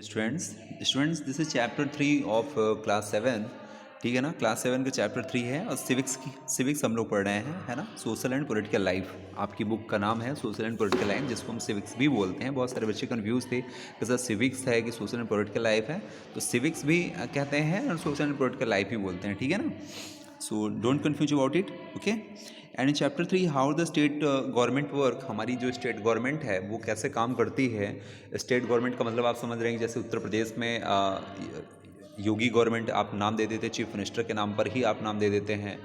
Students students this is chapter 3 of class 7। ठीक है ना, क्लास 7 का चैप्टर 3 है और सिविक्स हम लोग पढ़ रहे हैं, है ना। सोशल एंड पॉलिटिकल लाइफ आपकी बुक का नाम है, सोशल एंड पॉलिटिकल लाइफ, जिसको हम सिविक्स भी बोलते हैं। बहुत सारे बच्चे कंफ्यूज थे कि सर सिविक्स है कि सोशल एंड पॉलिटिकल लाइफ है, तो सिविक्स भी कहते हैं और सोशल एंड पॉलिटिकल लाइफ भी बोलते हैं, ठीक है ना। So don't confuse about it, okay. And in chapter 3 how the state government work, हमारी जो स्टेट गवर्नमेंट है वो कैसे काम करती है। स्टेट गवर्नमेंट का मतलब आप समझ रहे हैं, जैसे उत्तर प्रदेश में योगी गवर्नमेंट आप नाम दे देते, चीफ मिनिस्टर के नाम पर ही आप नाम दे देते हैं।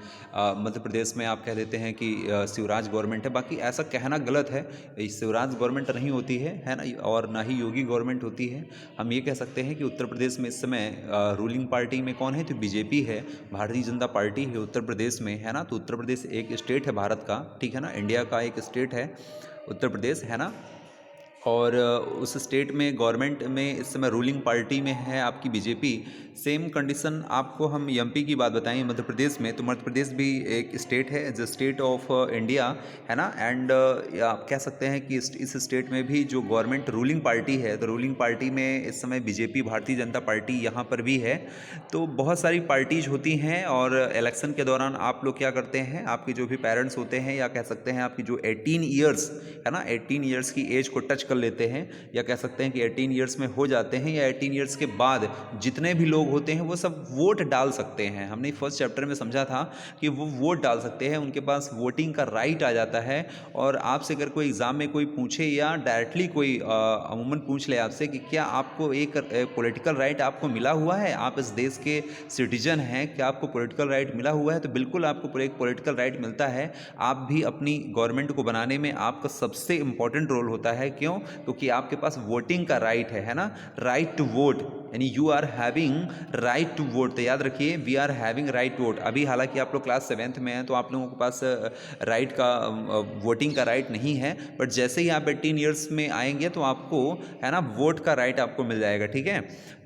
मध्य प्रदेश में आप कह देते हैं कि शिवराज गवर्नमेंट है। बाकी ऐसा कहना गलत है, शिवराज गवर्नमेंट नहीं होती है ना, और ना ही योगी गवर्नमेंट होती है। हम ये कह सकते हैं कि उत्तर प्रदेश में इस समय रूलिंग पार्टी में कौन है, तो बीजेपी है, भारतीय जनता पार्टी है उत्तर प्रदेश में, है ना। तो उत्तर प्रदेश एक स्टेट है भारत का, ठीक है ना, इंडिया का एक स्टेट है उत्तर प्रदेश, है ना। और उस स्टेट में गवर्नमेंट में इस समय रूलिंग पार्टी में है आपकी बीजेपी। सेम कंडीशन आपको हम एमपी की बात बताएं, मध्य प्रदेश में, तो मध्य प्रदेश भी एक स्टेट है, जो स्टेट ऑफ इंडिया, है ना। एंड आप कह सकते हैं कि इस स्टेट में भी जो गवर्नमेंट रूलिंग पार्टी है, तो रूलिंग पार्टी में इस समय बीजेपी, भारतीय जनता पार्टी, यहाँ पर भी है। तो बहुत सारी पार्टीज होती हैं और इलेक्शन के दौरान आप लोग क्या करते हैं, आपके जो भी पेरेंट्स होते हैं, या कह सकते हैं आपकी जो 18 ईयर्स है ना, 18 ईयर्स की एज को टच कर लेते हैं, या कह सकते हैं कि 18 ईयर्स में हो जाते हैं, या 18 ईयर्स के बाद जितने भी लोग होते हैं वो सब वोट डाल सकते हैं। हमने फर्स्ट चैप्टर में समझा था कि वो वोट डाल सकते हैं, उनके पास वोटिंग का राइट आ जाता है। और आपसे अगर कोई एग्ज़ाम में कोई पूछे, या डायरेक्टली कोई अमूमन पूछ ले आपसे कि क्या आपको एक पॉलिटिकल राइट आपको मिला हुआ है, आप इस देश के सिटीजन हैं, क्या आपको पॉलिटिकल राइट मिला हुआ है, तो बिल्कुल आपको एक पॉलिटिकल राइट मिलता है। आप भी अपनी गवर्नमेंट को बनाने में आपका सबसे इंपॉर्टेंट रोल होता है। क्यों? क्योंकि आपके पास वोटिंग का राइट है ना, राइट टू वोट, यानी you are having right to vote. तो याद रखिए, we are having right to vote. अभी हालांकि आप लोग क्लास 7th में हैं, तो आप लोगों के पास राइट का, वोटिंग का राइट नहीं है, बट जैसे ही आप 18 ईयर्स में आएंगे तो आपको, है ना, वोट का राइट आपको मिल जाएगा, ठीक है।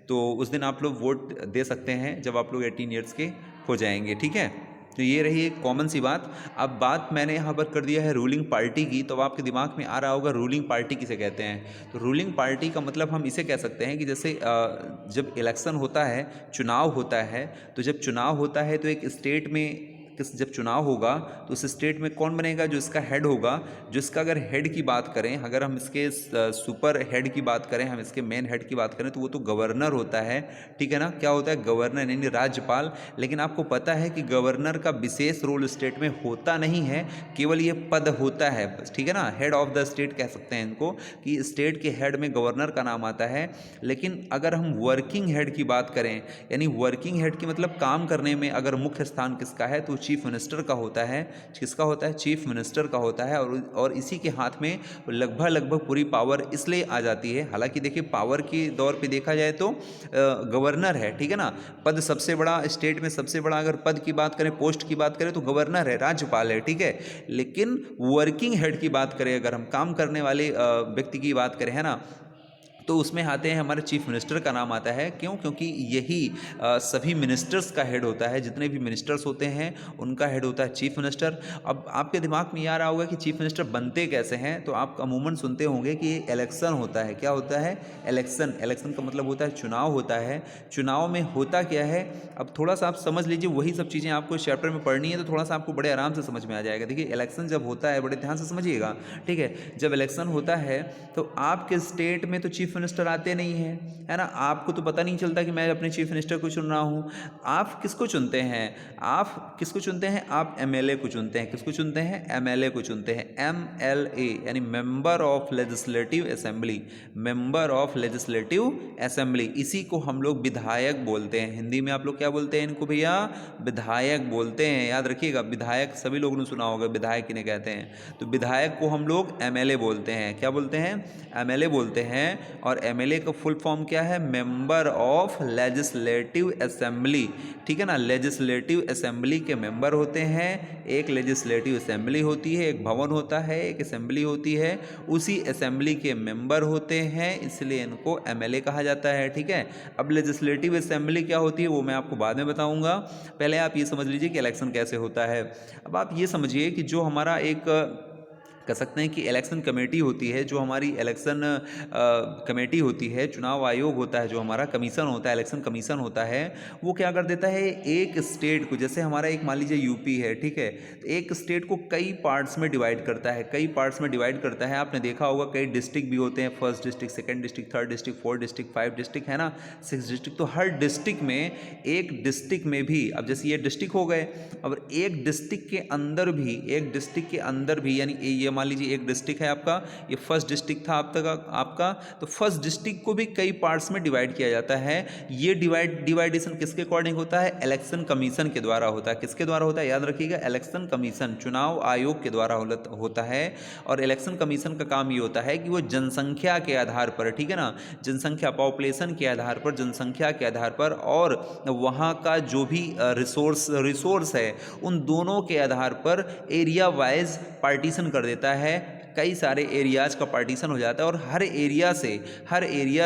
तो उस दिन आप लोग वोट दे सकते हैं जब आप लोग 18 ईयर्स के हो जाएंगे, ठीक है। तो ये रही एक कॉमन सी बात। अब बात मैंने यहाँ पर कर दिया है रूलिंग पार्टी की, तो अब आपके दिमाग में आ रहा होगा रूलिंग पार्टी किसे कहते हैं। तो रूलिंग पार्टी का मतलब हम इसे कह सकते हैं कि जैसे जब इलेक्शन होता है, चुनाव होता है, तो जब चुनाव होता है तो एक स्टेट में जब चुनाव होगा तो उस स्टेट में कौन बनेगा, जो इसका हेड होगा। जो इसका अगर हेड की बात करें, अगर हम इसके सुपर हेड की बात करें, हम इसके मेन हेड की बात करें, तो वो तो गवर्नर होता है, ठीक है ना। क्या होता है, गवर्नर यानी राज्यपाल। लेकिन आपको पता है कि गवर्नर का विशेष रोल स्टेट में होता नहीं है, केवल ये पद होता है बस, ठीक है ना। हेड ऑफ द स्टेट कह सकते हैं इनको, कि स्टेट के हेड में गवर्नर का नाम आता है। लेकिन अगर हम वर्किंग हेड की बात करें, यानी वर्किंग हेड की मतलब काम करने में अगर मुख्य स्थान किसका है, तो चीफ मिनिस्टर का होता है। किसका होता है, चीफ मिनिस्टर का होता है। और इसी के हाथ में लगभग पूरी पावर इसलिए आ जाती है। हालांकि देखिए, पावर के दौर पे देखा जाए तो गवर्नर है, ठीक है ना। पद सबसे बड़ा, स्टेट में सबसे बड़ा अगर पद की बात करें, पोस्ट की बात करें, तो गवर्नर है, राज्यपाल है, ठीक है। लेकिन वर्किंग हेड की बात करें, अगर हम काम करने वाले व्यक्ति की बात करें, है ना, तो उसमें आते हैं हमारे चीफ मिनिस्टर का नाम आता है। क्यों? क्योंकि यही सभी मिनिस्टर्स का हेड होता है, जितने भी मिनिस्टर्स होते हैं उनका हेड होता है चीफ मिनिस्टर। अब आपके दिमाग में ये आ रहा होगा कि चीफ मिनिस्टर बनते कैसे हैं, तो आप अमूमन सुनते होंगे कि इलेक्शन होता है। क्या होता है, इलेक्शन। इलेक्शन का मतलब होता है चुनाव होता है। चुनाव में होता क्या है, अब थोड़ा सा आप समझ लीजिए, वही सब चीज़ें आपको इस चैप्टर में पढ़नी है, तो थोड़ा सा आपको बड़े आराम से समझ में आ जाएगा। देखिए, इलेक्शन जब होता है, बड़े ध्यान से समझिएगा, ठीक है। जब इलेक्शन होता है तो आपके स्टेट में तो चीफ मिनिस्टर आते नहीं हैं, है ना। आपको तो पता नहीं चलता कि मैं अपने चीफ मिनिस्टर को चुन रहा हूँ। आप किसको चुनते हैं, आप किसको चुनते हैं, आप एमएलए को चुनते हैं। किसको चुनते हैं, एमएलए को चुनते हैं। एमएलए यानी member of legislative assembly, member of legislative assembly. इसी को हम लोग विधायक बोलते हैं। हिंदी में आप लोग क्या बोलते हैं इनको भैया, विधायक बोलते हैं। याद रखिएगा, विधायक सभी लोगों ने सुना होगा, विधायक किन्हें कहते हैं। तो विधायक को हम लोग एमएलए बोलते हैं। क्या बोलते हैं, एमएलए बोलते हैं। और एमएलए का फुल फॉर्म क्या है, मेंबर ऑफ लेजिस्लेटिव असेंबली, ठीक है ना। लेजिस्लेटिव असेंबली के मेंबर होते हैं। एक लेजिस्लेटिव असेंबली होती है, एक भवन होता है, एक असेंबली होती है, उसी असेंबली के मेंबर होते हैं, इसलिए इनको एमएलए कहा जाता है, ठीक है। अब लेजिस्लेटिव असेंबली क्या होती है वो मैं आपको बाद में बताऊंगा। पहले आप ये समझ लीजिए कि इलेक्शन कैसे होता है। अब आप ये समझिए कि जो हमारा एक कह सकते हैं कि इलेक्शन कमेटी होती है, जो हमारी इलेक्शन कमेटी होती है, चुनाव आयोग होता है, जो हमारा कमीशन होता है, इलेक्शन कमीशन होता है, वो क्या कर देता है, एक स्टेट को, जैसे हमारा एक मान लीजिए यूपी है, ठीक है, तो एक स्टेट को कई पार्ट्स में डिवाइड करता है, कई पार्ट्स में डिवाइड करता है। आपने देखा होगा कई डिस्ट्रिक्ट भी होते हैं, first district, second district, third district, fourth district, 5 district, है ना, 6 डिस्ट्रिक्ट। तो हर डिस्ट्रिक्ट में, एक डिस्ट्रिक्ट में भी, अब जैसे ये डिस्ट्रिक्ट हो गए, अब एक डिस्ट्रिक्ट के अंदर भी, एक डिस्ट्रिक्ट के अंदर भी, यानी ये मान लीजिए एक डिस्ट्रिक्ट है आपका, ये फर्स्ट डिस्ट्रिक्ट था आपका, तो फर्स्ट डिस्ट्रिक्ट को भी कई पार्ट्स में डिवाइड किया जाता है। ये डिवाइडेशन किसके अकॉर्डिंग होता है, इलेक्शन कमीशन के द्वारा होता है। किसके द्वारा होता है, याद रखिएगा, इलेक्शन कमीशन, चुनाव आयोग के द्वारा होता है। और इलेक्शन कमीशन का काम ये होता है कि वो जनसंख्या के आधार पर, ठीक है ना, जनसंख्या, पॉपुलेशन के आधार पर, जनसंख्या के आधार पर, और वहाँ का जो भी रिसोर्स है, उन दोनों के आधार पर एरिया वाइज पार्टीशन कर देता है। कई सारे एरियाज का पार्टीशन हो जाता है, और हर एरिया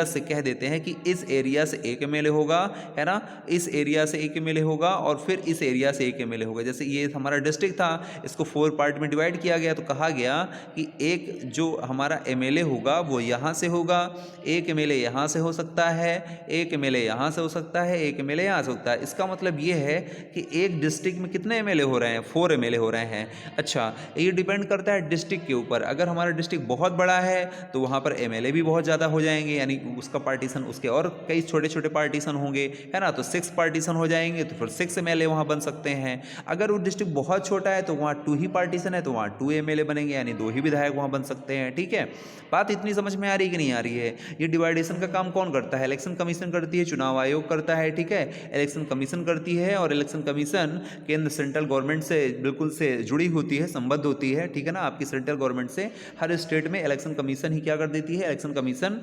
से कह देते हैं कि इस एरिया से एक एमएलए होगा, है ना, इस एरिया से एक एमएलए होगा, और फिर इस एरिया से एक एमएलए होगा। जैसे ये हमारा डिस्ट्रिक्ट था, इसको 4 पार्ट में डिवाइड किया गया, तो कहा गया कि एक जो हमारा एमएलए होगा वो यहाँ से होगा, एक एमएलए यहाँ से हो सकता है, एक एमएलए यहाँ से हो सकता है, एक एमएलए यहाँ से हो सकता है। इसका मतलब ये है कि एक डिस्ट्रिक्ट में कितने एमएलए हो रहे हैं, 4 एमएलए हो रहे हैं। अच्छा, ये डिपेंड करता है डिस्ट्रिक्ट के ऊपर। अगर हमारा डिस्ट्रिक्ट बहुत बड़ा है तो वहाँ पर एमएलए भी बहुत ज़्यादा हो जाएंगे, यानी उसका पार्टीशन, उसके और कई छोटे छोटे पार्टीशन होंगे, है ना, तो 6 पार्टीशन हो जाएंगे, तो फिर 6 एमएलए वहाँ बन सकते हैं। अगर वो डिस्ट्रिक्ट बहुत छोटा है तो वहाँ 2 ही पार्टीशन है, तो वहाँ 2 एमएलए बनेंगे, यानी 2 ही विधायक वहाँ बन सकते हैं। ठीक है, बात इतनी समझ में आ रही कि नहीं आ रही है। ये डिवाइडेशन का काम कौन करता है, इलेक्शन कमीशन करती है, चुनाव आयोग करता है। ठीक है, इलेक्शन कमीशन करती है, और इलेक्शन कमीशन केंद्र सेंट्रल गवर्नमेंट से बिल्कुल से जुड़ी होती है, संबद्ध होती है। ठीक है ना, आपकी सेंट्रल गवर्नमेंट से हर स्टेट में इलेक्शन कमीशन ही क्या कर देती है, इलेक्शन कमीशन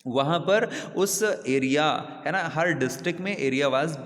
वहाँ पर उस एरिया, है ना, हर डिस्ट्रिक्ट में एरिया वाइज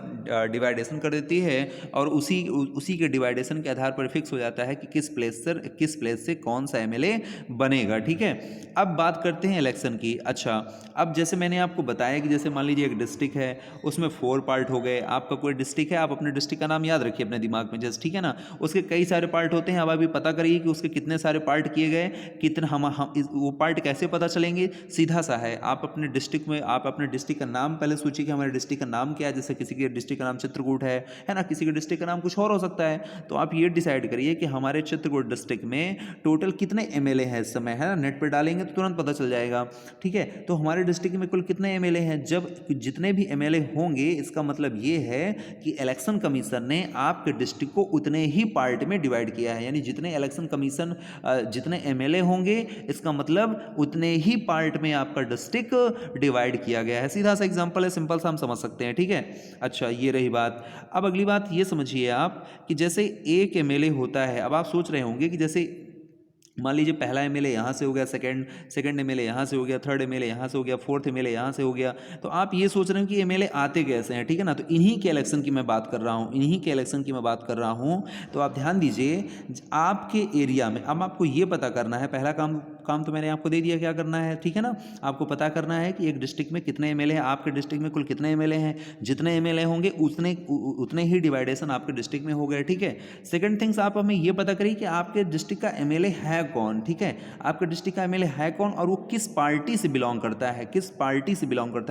डिवाइडेशन कर देती है, और उसी के डिवाइडेशन के आधार पर फिक्स हो जाता है कि किस प्लेस से कौन सा एमएलए बनेगा। ठीक है, अब बात करते हैं इलेक्शन की। अच्छा, अब जैसे मैंने आपको बताया कि जैसे मान लीजिए एक डिस्ट्रिक्ट है, उसमें 4 पार्ट हो गए। आपका कोई डिस्ट्रिक्ट है, आप अपने डिस्ट्रिक्ट का नाम याद रखिए अपने दिमाग में, जैसे, ठीक है ना, उसके कई सारे पार्ट होते हैं। अब अभी पता करिए कि उसके कितने सारे पार्ट किए गए, कितने हम वो पार्ट कैसे पता चलेंगे। सीधा सा है, आप अपने डिस्ट्रिक्ट में, आप अपने डिस्ट्रिक्ट का नाम पहले सोचिए कि हमारे डिस्ट्रिक्ट का नाम क्या है। जैसे किसी के डिस्ट्रिक्ट का नाम चित्रकूट है ना, किसी के डिस्ट्रिक्ट का नाम कुछ और हो सकता है। तो आप ये डिसाइड करिए कि हमारे चित्रकूट डिस्ट्रिक्ट में टोटल कितने एमएलए हैं इस समय, है ना, नेट पर डालेंगे तो तुरंत पता चल जाएगा। ठीक है, तो हमारे डिस्ट्रिक्ट में कुल कितने एमएलए हैं। जब जितने भी एमएलए होंगे, इसका मतलब ये है कि इलेक्शन कमीशन ने आपके डिस्ट्रिक्ट को उतने ही पार्ट में डिवाइड किया है, यानी जितने इलेक्शन कमीशन जितने एमएलए होंगे, इसका मतलब उतने ही पार्ट में आपका डिस्ट्रिक्ट डिवाइड किया गया है। सीधा सा एग्जांपल है, सिंपल सा हम समझ सकते हैं। ठीक है, अच्छा, ये रही बात। अब अगली बात ये समझिए आप कि जैसे एक एमएलए होता है। अब आप सोच रहे होंगे कि जैसे मान लीजिए पहला एमएलए यहाँ से हो गया, सेकंड एमएलए यहाँ से हो गया, थर्ड एमएलए यहाँ से हो गया, फोर्थ एमएलए यहाँ से हो गया। तो आप ये सोच रहे हो कि एमएलए आते कैसे हैं। ठीक है ना, तो इन्हीं के इलेक्शन की मैं बात कर रहा हूँ, तो आप ध्यान दीजिए, आपके एरिया में अब आपको ये पता करना है, पहला काम तो मैंने आपको दे दिया क्या करना है। ठीक है ना, आपको पता करना है कि एक डिस्ट्रिक्ट में कितने एमएलए हैं, आपके डिस्ट्रिक्ट में कुल कितने एमएलए हैं। जितने एमएलए होंगे उतने ही डिवाइडेशन आपके डिस्ट्रिक्ट में हो गए। ठीक है, सेकंड थिंग्स, आप हमें ये पता करिए कि आपके डिस्ट्रिक्ट का एमएलए है कौन। ठीक है, आपके डिस्ट्रिक्ट का एमएलए है कौन, और वो किस पार्टी से बिलोंग करता है,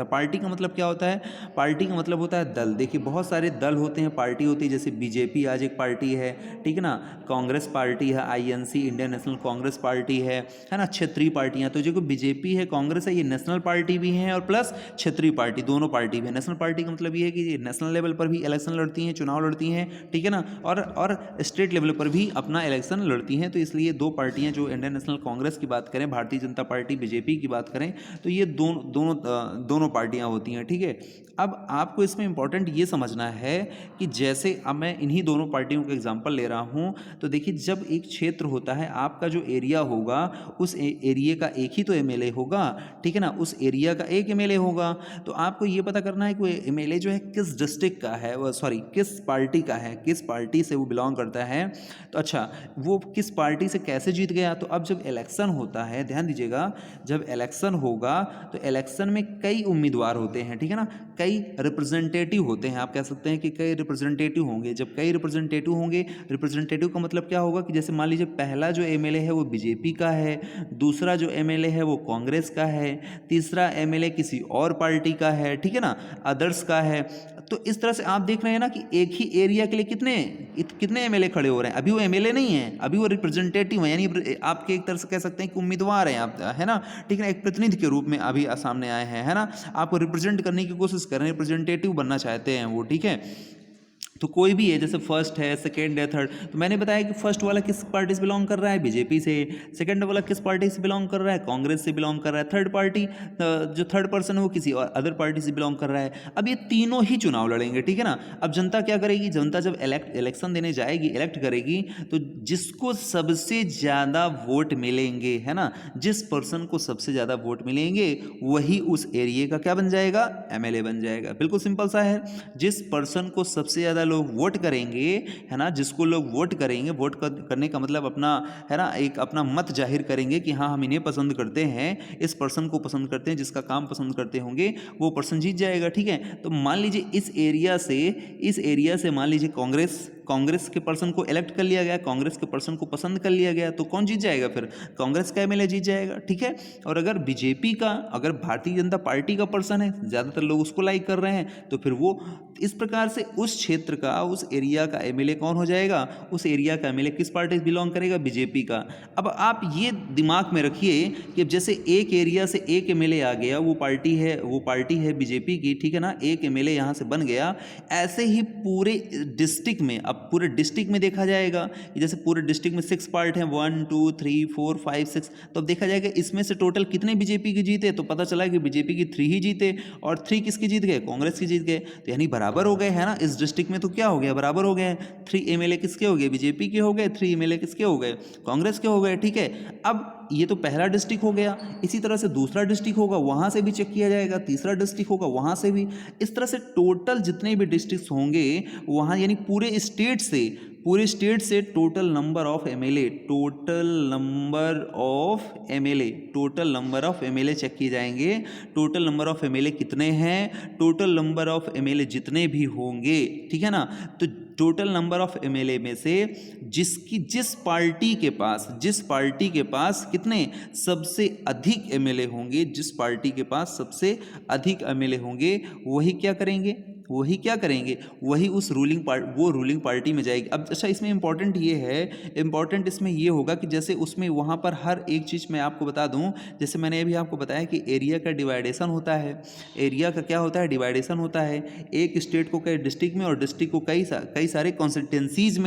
पार्टी का मतलब क्या होता है, पार्टी का मतलब होता है दल। देखिए, बहुत सारे दल होते हैं, पार्टी होती है, जैसे बीजेपी आज एक पार्टी है। ठीक है ना, कांग्रेस पार्टी है, INC Indian national Congress party है ना, क्षेत्रीय पार्टियां। तो जो बीजेपी है, कांग्रेस है, ये नेशनल पार्टी भी है और प्लस क्षेत्रीय पार्टी, दोनों पार्टी भी है। नेशनल पार्टी का मतलब ये है कि नेशनल लेवल पर भी इलेक्शन लड़ती हैं, चुनाव लड़ती हैं। ठीक है ना, और स्टेट लेवल पर भी अपना इलेक्शन लड़ती हैं। तो इसलिए 2 पार्टियां, जो इंडियन नेशनल कांग्रेस की बात करें, भारतीय जनता पार्टी, बीजेपी की बात करें, तो ये दोनों पार्टियां होती हैं। ठीक है, अब आपको इसमें इंपॉर्टेंट ये समझना है कि जैसे अब मैं इन्हीं दोनों पार्टियों का एग्जांपल ले रहा हूं, तो देखिए, जब एक क्षेत्र होता है, आपका जो एरिया होगा, उस उस एरिया का एक ही तो एमएलए होगा, ठीक है ना, उस एरिया का एक एमएलए होगा। तो आपको ये पता करना है कि वो एमएलए जो है किस डिस्ट्रिक्ट का है, वो सॉरी किस पार्टी का है, किस पार्टी से वो बिलोंग करता है। तो अच्छा, वो किस पार्टी से कैसे जीत गया। तो अब जब इलेक्शन होता है, ध्यान दीजिएगा, जब इलेक्शन होगा तो इलेक्शन में कई उम्मीदवार होते हैं, ठीक है ना, कई रिप्रेजेंटेटिव होते हैं। आप कह सकते हैं कि कई रिप्रेजेंटेटिव होंगे। जब कई रिप्रेजेंटेटिव होंगे, रिप्रेजेंटेटिव का मतलब क्या होगा कि जैसे मान लीजिए पहला जो एमएलए है वो बीजेपी का है, दूसरा जो एमएलए है वो कांग्रेस का है, तीसरा एमएलए किसी और पार्टी का है, ठीक है ना, अदर्स का है। तो इस तरह से आप देख रहे हैं ना कि एक ही एरिया के लिए कितने एमएलए खड़े हो रहे हैं। अभी वो एमएलए नहीं है, अभी वो रिप्रेजेंटेटिव है, यानी आपके एक तरह से कह सकते हैं कि उम्मीदवार हैं आप, है ना, ठीक है ना, एक प्रतिनिधि के रूप में अभी सामने आए हैं, है ना, आपको रिप्रेजेंट करने की कोशिश कर रहे हैं, रिप्रेजेंटेटिव बनना चाहते हैं वो, ठीक है। तो कोई भी है, जैसे फर्स्ट है, सेकंड है, थर्ड, तो मैंने बताया कि फर्स्ट वाला किस पार्टी से बिलोंग कर रहा है, बीजेपी से। सेकंड वाला किस पार्टी से बिलोंग कर रहा है, कांग्रेस से बिलोंग कर रहा है। थर्ड पार्टी, जो थर्ड पर्सन है वो किसी और अदर पार्टी से बिलोंग कर रहा है। अब ये तीनों ही चुनाव लड़ेंगे, ठीक है ना। अब जनता क्या करेगी, जनता जब इलेक्शन देने जाएगी, इलेक्ट करेगी, तो जिसको सबसे ज़्यादा वोट मिलेंगे, है ना, जिस पर्सन को सबसे ज़्यादा वोट मिलेंगे वही उस एरिया का क्या बन जाएगा, एमएलए बन जाएगा। बिल्कुल सिंपल सा है। जिस पर्सन को सबसे ज़्यादा लोग वोट करेंगे, है ना, जिसको लोग वोट करेंगे, करने का मतलब अपना, है ना, एक अपना मत जाहिर करेंगे कि हाँ हम इन्हें पसंद करते हैं, इस पर्सन को पसंद करते हैं, जिसका काम पसंद करते होंगे, वो पर्सन जीत जाएगा, ठीक है। तो मान लीजिए इस एरिया से मान लीजिए कांग्रेस के पर्सन को इलेक्ट कर लिया गया, कांग्रेस के पर्सन को पसंद कर लिया गया, तो कौन जीत जाएगा, फिर कांग्रेस का एमएलए जीत जाएगा, ठीक है। और अगर बीजेपी का, अगर भारतीय जनता पार्टी का पर्सन है, ज़्यादातर लोग उसको लाइक कर रहे हैं, तो फिर वो इस प्रकार से उस क्षेत्र का, उस एरिया का एमएलए कौन हो जाएगा, उस एरिया का एमएलए किस पार्टी से बिलोंग करेगा, बीजेपी का। अब आप ये दिमाग में रखिए कि जैसे एक एरिया से एक एमएलए आ गया, वो पार्टी है बीजेपी की, ठीक है ना, एक एमएलए यहाँ से बन गया। ऐसे ही पूरे डिस्ट्रिक्ट में, अब पूरे डिस्ट्रिक्ट में देखा जाएगा कि जैसे पूरे डिस्ट्रिक्ट में 6 पार्ट हैं, 1 2 3 4 5 6, तो अब देखा जाएगा इसमें से टोटल कितने बीजेपी की जीते, तो पता चला कि बीजेपी की 3 ही जीते और 3 किसकी जीत गए, कांग्रेस की जीत गए। तो यानी बराबर हो गए, है ना, इस डिस्ट्रिक्ट में तो क्या हो गया, बराबर हो गए। 3 एमएलए किसके हो गए, बीजेपी के हो गए, 3 एमएलए किसके हो गए, कांग्रेस के हो गए, ठीक है। अब ये तो पहला डिस्ट्रिक्ट हो गया, इसी तरह से दूसरा डिस्ट्रिक्ट होगा, वहाँ से भी चेक किया जाएगा, तीसरा डिस्ट्रिक्ट होगा, वहाँ से भी। इस तरह से टोटल जितने भी डिस्ट्रिक्ट्स होंगे वहाँ, यानी पूरे स्टेट से total number of MLA check किए जाएंगे। टोटल नंबर ऑफ एमएलए कितने हैं, टोटल नंबर ऑफ एमएलए जितने भी होंगे, ठीक है ना, तो टोटल नंबर ऑफ एमएलए में से जिस पार्टी के पास कितने सबसे अधिक एमएलए होंगे, जिस पार्टी के पास सबसे अधिक एमएलए होंगे, वही क्या करेंगे, वही उस रूलिंग पार्टी में जाएगी। अब अच्छा, इसमें इंपॉर्टेंट इसमें ये होगा कि जैसे उसमें वहाँ पर हर एक चीज़ मैं आपको बता दूँ, जैसे मैंने अभी आपको बताया कि एरिया का डिवाइडेशन होता है, एरिया का क्या होता है, डिवाइडेशन होता है। एक स्टेट को कई डिस्ट्रिक्ट में और डिस्ट्रिक्ट को कई सारे कॉन्स्टिट्यूंसीज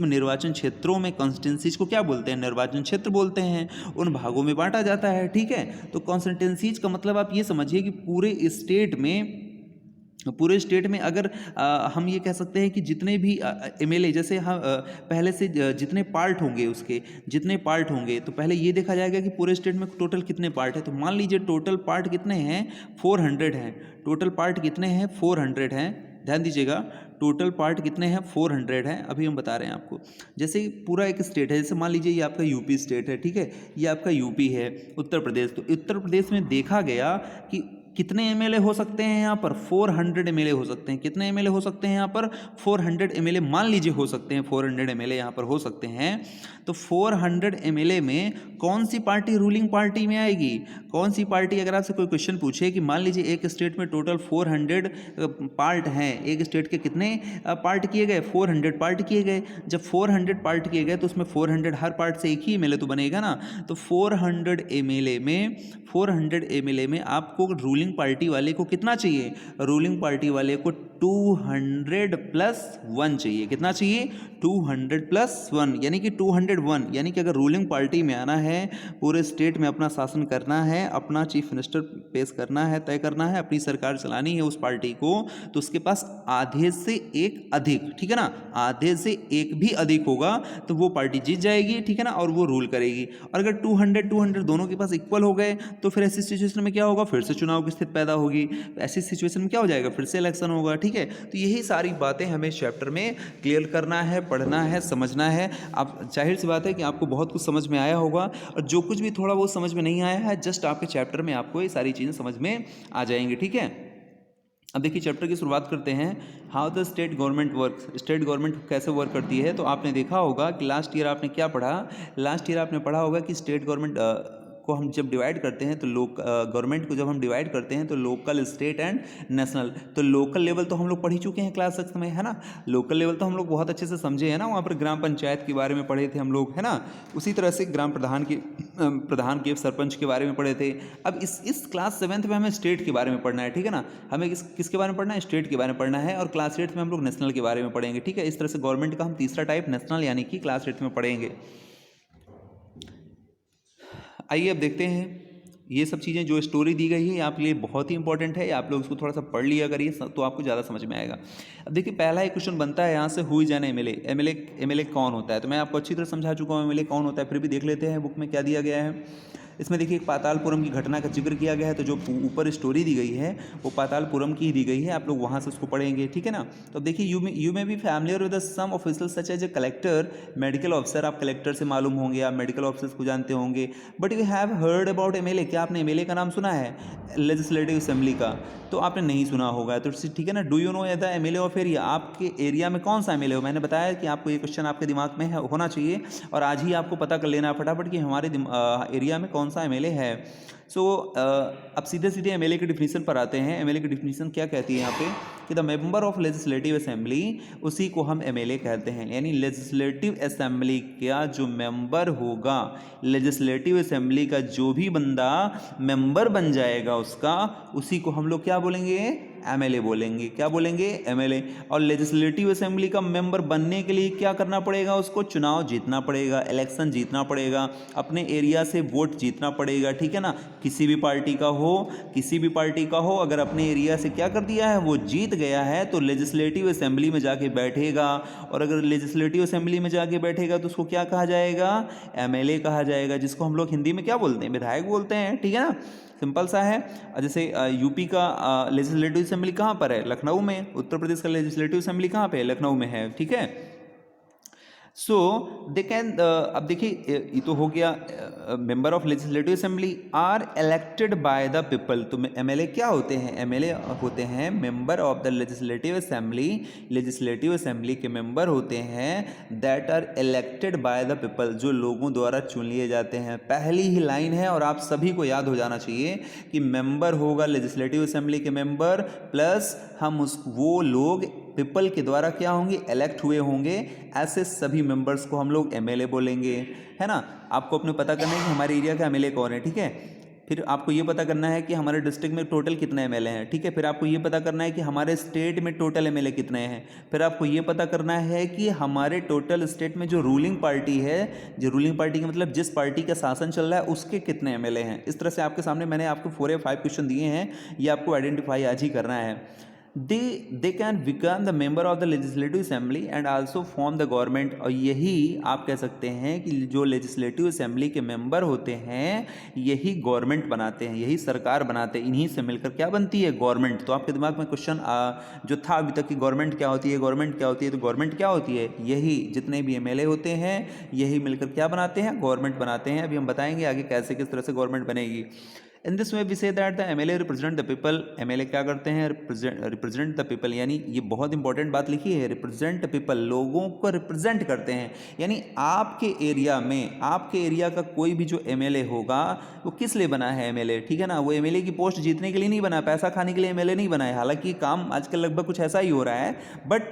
में निर्वाचन क्षेत्रों में, कॉन्स्टिट्यूंसीज को क्या बोलते हैं, निर्वाचन क्षेत्र बोलते हैं, उन भागों में बांटा जाता है, ठीक है। तो कॉन्स्टिट्यूंसीज का मतलब आप ये समझिए कि पूरे स्टेट में अगर हम ये कह सकते हैं कि जितने भी एमएलए, जैसे हम पहले से जितने पार्ट होंगे, तो पहले ये देखा जाएगा कि पूरे स्टेट में टोटल कितने पार्ट है। तो मान लीजिए टोटल पार्ट कितने हैं, 400 हैं। टोटल पार्ट कितने हैं, 400 हैं। ध्यान दीजिएगा, टोटल पार्ट कितने हैं, 400 हैं। अभी हम बता रहे हैं आपको। जैसे पूरा एक स्टेट है, जैसे मान लीजिए ये आपका यूपी स्टेट है, ठीक है, ये आपका यूपी है। उत्तर प्रदेश, तो उत्तर प्रदेश में देखा गया कि कितने एमएलए हो सकते हैं यहाँ पर, 400 एमएलए हो सकते हैं। कितने एमएलए हो सकते हैं यहाँ पर, 400 एमएलए मान लीजिए हो सकते हैं, 400 एमएलए यहाँ पर हो सकते हैं। तो 400 एमएलए में कौन सी पार्टी रूलिंग पार्टी में आएगी, कौन सी पार्टी, अगर आपसे कोई क्वेश्चन पूछे कि मान लीजिए एक स्टेट में टोटल 400 पार्ट हैं, एक स्टेट के कितने पार्ट किए गए, 400 पार्ट किए गए। जब 400 पार्ट किए गए तो उसमें 400 हर पार्ट से एक ही एमएलए तो बनेगा ना। तो 400 एमएलए में आपको रूलिंग पार्टी वाले को कितना चाहिए, रूलिंग पार्टी वाले को 200+1 चाहिए। कितना चाहिए? 200+1, यानी कि 201, यानी कि अगर रूलिंग पार्टी में आना है, पूरे स्टेट में अपना शासन करना है, अपना चीफ मिनिस्टर पेश करना है, तय करना है, अपनी सरकार चलानी है उस पार्टी को, तो उसके पास आधे से एक अधिक, ठीक है ना, आधे से एक भी अधिक होगा तो वो पार्टी जीत जाएगी, ठीक है ना, और वो रूल करेगी। और अगर 200 दोनों के पास इक्वल हो गए तो फिर ऐसी सिचुएशन में क्या होगा? फिर से चुनाव की स्थिति पैदा होगी। ऐसी सिचुएशन में क्या हो जाएगा? फिर से इलेक्शन होगा, ठीक है। तो यही सारी बातें हमें चैप्टर में क्लियर करना है, पढ़ना है, समझना है। आप जाहिर सी बात है कि आपको बहुत कुछ समझ में आया होगा, और जो कुछ भी थोड़ा बहुत समझ में नहीं आया है, जस्ट आपके चैप्टर में आपको ये सारी चीज़ें समझ में आ जाएंगी, ठीक है। अब देखिए चैप्टर की शुरुआत करते हैं। How the state government work, state government कैसे वर्क करती है। तो आपने देखा होगा कि लास्ट ईयर आपने क्या पढ़ा, लास्ट ईयर आपने पढ़ा होगा कि स्टेट गवर्नमेंट को हम जब डिवाइड करते हैं तो गवर्नमेंट को जब हम डिवाइड करते हैं तो लोकल, स्टेट एंड नेशनल। तो लोकल लेवल तो हम लोग पढ़ ही चुके हैं क्लास 6 में, है ना। लोकल लेवल तो हम लोग बहुत अच्छे से समझे हैं ना, वहाँ पर ग्राम पंचायत के बारे में पढ़े थे हम लोग, है ना। उसी तरह से ग्राम प्रधान के सरपंच के बारे में पढ़े थे। अब इस क्लास 7 में हमें स्टेट के बारे में पढ़ना है, ठीक है ना। हमें किसके बारे में पढ़ना है? स्टेट के बारे में पढ़ना है। और क्लास 8 में हम लोग नेशनल के बारे में पढ़ेंगे, ठीक है। इस तरह से गवर्नमेंट का हम तीसरा टाइप नेशनल यानी कि क्लास 8 में पढ़ेंगे। आइए अब देखते हैं ये सब चीज़ें जो स्टोरी दी गई है आपके लिए बहुत ही इंपॉर्टेंट है, आप लोग इसको थोड़ा सा पढ़ लिया करिए तो आपको ज़्यादा समझ में आएगा। अब देखिए पहला एक क्वेश्चन बनता है यहाँ से, who is an MLA, MLA कौन होता है। तो मैं आपको अच्छी तरह समझा चुका हूँ एमएलए कौन होता है, फिर भी देख लेते हैं बुक में क्या दिया गया है। इसमें देखिए एक पातालपुरम की घटना का जिक्र किया गया है, तो जो ऊपर स्टोरी दी गई है वो पातालपुरम की ही दी गई है, आप लोग वहाँ से उसको पढ़ेंगे, ठीक है ना। तो देखिए you may be familiar with some official such as a collector, medical officer, आप कलेक्टर से मालूम होंगे, आप मेडिकल ऑफिसर्स को जानते होंगे। But you have heard about MLA, क्या आपने एमएलए का नाम सुना है लेजिस्लेटिव असेंबली का? तो आपने नहीं सुना होगा, तो ठीक है ना। Do you know the MLA of area, आपके एरिया में कौन सा एमएलए हो। मैंने बताया कि आपको ये क्वेश्चन आपके दिमाग में होना चाहिए और आज ही आपको पता कर लेना फटाफट कि हमारे एरिया में कौन सा एमएलए है। सो अब सीधे सीधे एमएलए की डिफिनीशन पर आते हैं। एमएलए की डिफिनीशन क्या कहती है यहाँ पे कि the member of legislative assembly, उसी को हम एमएलए कहते हैं। यानी लेजिस्लेटिव असेंबली का जो मेंबर होगा, लेजिस्लेटिव असेंबली का जो भी बंदा मेंबर बन जाएगा उसका, उसी को हम लोग क्या बोलेंगे? एमएलए बोलेंगे। क्या बोलेंगे? एमएलए। और लेजिस्लेटिव असेंबली का मेंबर बनने के लिए क्या करना पड़ेगा? उसको चुनाव जीतना पड़ेगा, इलेक्शन जीतना पड़ेगा, अपने एरिया से वोट जीतना पड़ेगा, ठीक है ना। किसी भी पार्टी का हो, किसी भी पार्टी का हो, अगर अपने एरिया से क्या कर दिया है, वो जीत गया है, तो लेजिस्लेटिव असेंबली में जाके बैठेगा। और अगर लेजिस्लेटिव असेंबली में जाके बैठेगा तो उसको क्या कहा जाएगा? एमएलए कहा जाएगा, जिसको हम लोग हिंदी में क्या बोलते हैं? विधायक बोलते हैं, ठीक है ना। सिंपल सा है। जैसे यूपी का लेजिस्लेटिव असेंबली कहाँ पर है? लखनऊ में। उत्तर प्रदेश का लेजिस्लेटिव असेंबली कहाँ पे है? लखनऊ में है, ठीक है। सो दे कैन, अब देखिए ये तो हो गया member of legislative assembly are elected by the people. तो एमएलए क्या होते हैं? एमएलए होते हैं member of the legislative assembly, legislative assembly के मेंबर होते हैं that are elected by the people, जो लोगों द्वारा चुन लिए जाते हैं। पहली ही लाइन है और आप सभी को याद हो जाना चाहिए कि मेंबर होगा लेजिस्लेटिव असेंबली के मेंबर, प्लस हम वो लोग पीपल के द्वारा क्या होंगे? इलेक्ट हुए होंगे। ऐसे सभी मेंबर्स को हम लोग एमएलए बोलेंगे, है ना। आपको अपने पता करना है कि हमारे एरिया का एमएलए कौन है, ठीक है। फिर आपको ये पता करना है कि हमारे डिस्ट्रिक्ट में टोटल कितने एमएलए हैं, ठीक है। फिर आपको ये पता करना है कि हमारे स्टेट में टोटल एमएलए कितने हैं। फिर आपको ये पता करना है कि हमारे टोटल स्टेट में जो रूलिंग पार्टी है, जो रूलिंग पार्टी का मतलब जिस पार्टी का शासन चल रहा है, उसके कितने एमएलए हैं। इस तरह से आपके सामने मैंने आपको 4 या 5 क्वेश्चन दिए हैं, ये आपको आइडेंटिफाई आज ही करना है। they can become the member of the legislative assembly and also form the government। और यही आप कह सकते हैं कि जो लेजिस्लेटिव असेंबली के मेंबर होते हैं यही गवर्नमेंट बनाते हैं, यही सरकार बनाते हैं। इन्हीं से मिलकर क्या बनती है? गवर्नमेंट। तो आपके दिमाग में क्वेश्चन जो था अभी तक कि गवर्नमेंट क्या होती है, गवर्नमेंट क्या होती है, तो गवर्नमेंट क्या होती है? यही जितने भी एमएलए होते हैं यही मिलकर क्या बनाते हैं? गवर्नमेंट बनाते हैं। अभी हम बताएंगे आगे कैसे किस तरह से गवर्नमेंट बनेगी। In this way we say that the MLA represent the people. MLA क्या करते हैं? Represent the people. यानी ये बहुत इंपॉर्टेंट बात लिखी है, रिप्रेजेंट द पीपल, लोगों को रिप्रेजेंट करते हैं। यानी आपके एरिया में, आपके एरिया का कोई भी जो एमएलए होगा वो किस लिए बना है? एमएलए, ठीक है ना। वो एमएलए की पोस्ट जीतने के लिए नहीं बना, पैसा खाने के लिए एमएलए नहीं बना है। हालांकि काम आजकल लगभग कुछ ऐसा ही हो रहा है, बट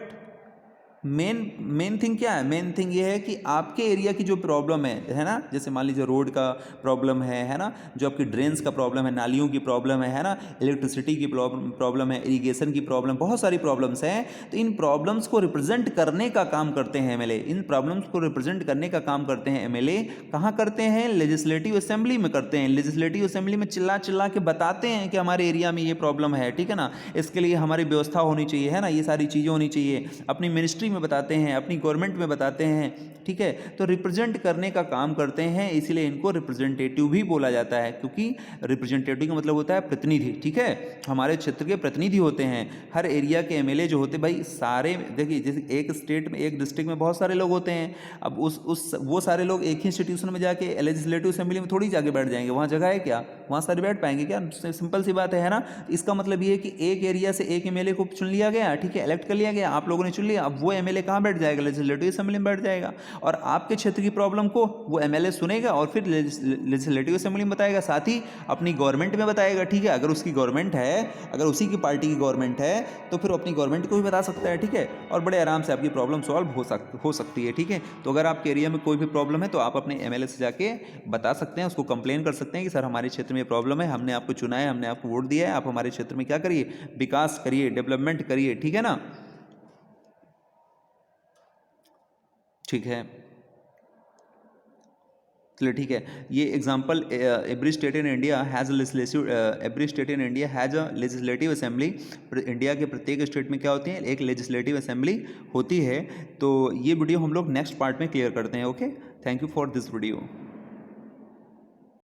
मेन थिंग क्या है? मेन थिंग ये है कि आपके एरिया की जो प्रॉब्लम है ना, जैसे मान लीजिए रोड का प्रॉब्लम है ना, जो आपकी ड्रेन्स का प्रॉब्लम है, नालियों की प्रॉब्लम है ना, इलेक्ट्रिसिटी की प्रॉब्लम है, इरिगेशन की प्रॉब्लम, बहुत सारी प्रॉब्लम्स हैं। तो इन प्रॉब्लम्स को रिप्रेजेंट करने का काम करते हैं एमएलए। इन प्रॉब्लम्स को रिप्रेजेंट करने का काम करते हैं एमएलए। कहाँ करते हैं? लेजिस्लेटिव असेंबली में करते हैं। लेजिस्लेटिव असेंबली में चिल्ला चिल्ला के बताते हैं कि हमारे एरिया में ये प्रॉब्लम है, ठीक है ना, इसके लिए हमारी व्यवस्था होनी चाहिए, है ना, ये सारी चीज़ें होनी चाहिए। अपनी मिनिस्ट्री में बताते हैं, अपनी गवर्नमेंट में बताते हैं, ठीक है। तो रिप्रेजेंट करने का काम करते हैं, इसीलिए इनको रिप्रेजेंटेटिव भी बोला जाता है, क्योंकि रिप्रेजेंटेटिव का मतलब होता है प्रतिनिधि, ठीक है। हमारे क्षेत्र के प्रतिनिधि होते हैं। हर एरिया के एमएलए जो होते हैं भाई सारे, देखिए जैसे एक स्टेट में, एक डिस्ट्रिक्ट में बहुत सारे लोग होते हैं। अब वो सारे लोग एक ही इंस्टीट्यूशन में जाके लेजिस्लेटिव असेंबली में थोड़ी जाके बैठ जाएंगे, वहाँ जगह है क्या? वहाँ सारे बैठ पाएंगे क्या? सिंपल सी बात है ना। इसका मतलब ये है कि एक एरिया से एक एमएलए को चुन लिया गया, ठीक है, इलेक्ट कर लिया गया, आप लोगों ने चुन लिया। अब वो एमएलए कहाँ बैठ जाएगा? लेजिस्लेटिव असेंबली में बैठ जाएगा, और आपके क्षेत्र की प्रॉब्लम को वो एमएलए सुनेगा और फिर लेजिस्लेटिव असेंबली में बताएगा, साथ ही अपनी गवर्नमेंट में बताएगा, ठीक है। अगर उसकी गवर्नमेंट है, अगर उसी की पार्टी की गवर्नमेंट है, तो फिर अपनी गवर्नमेंट को भी बता सकता है, ठीक है, और बड़े आराम से आपकी प्रॉब्लम सॉल्व हो सकती है, ठीक है। तो अगर आपके एरिया में कोई भी प्रॉब्लम है तो आप अपने एमएलए से जाके बता सकते हैं, उसको कंप्लेन कर सकते हैं कि सर हमारे क्षेत्र में प्रॉब्लम है, हमने आपको चुना है, हमने आपको वोट दिया है, आप हमारे क्षेत्र में क्या करिए? विकास करिए, डेवलपमेंट करिए, ठीक है ना। ठीक है, चलिए ठीक है। ये example, every state in India has a legislative assembly. India के प्रत्येक स्टेट में क्या होती है? एक लेजिस्लेटिव असेंबली होती है। तो ये वीडियो हम लोग नेक्स्ट पार्ट में क्लियर करते हैं। Okay, thank you for this video.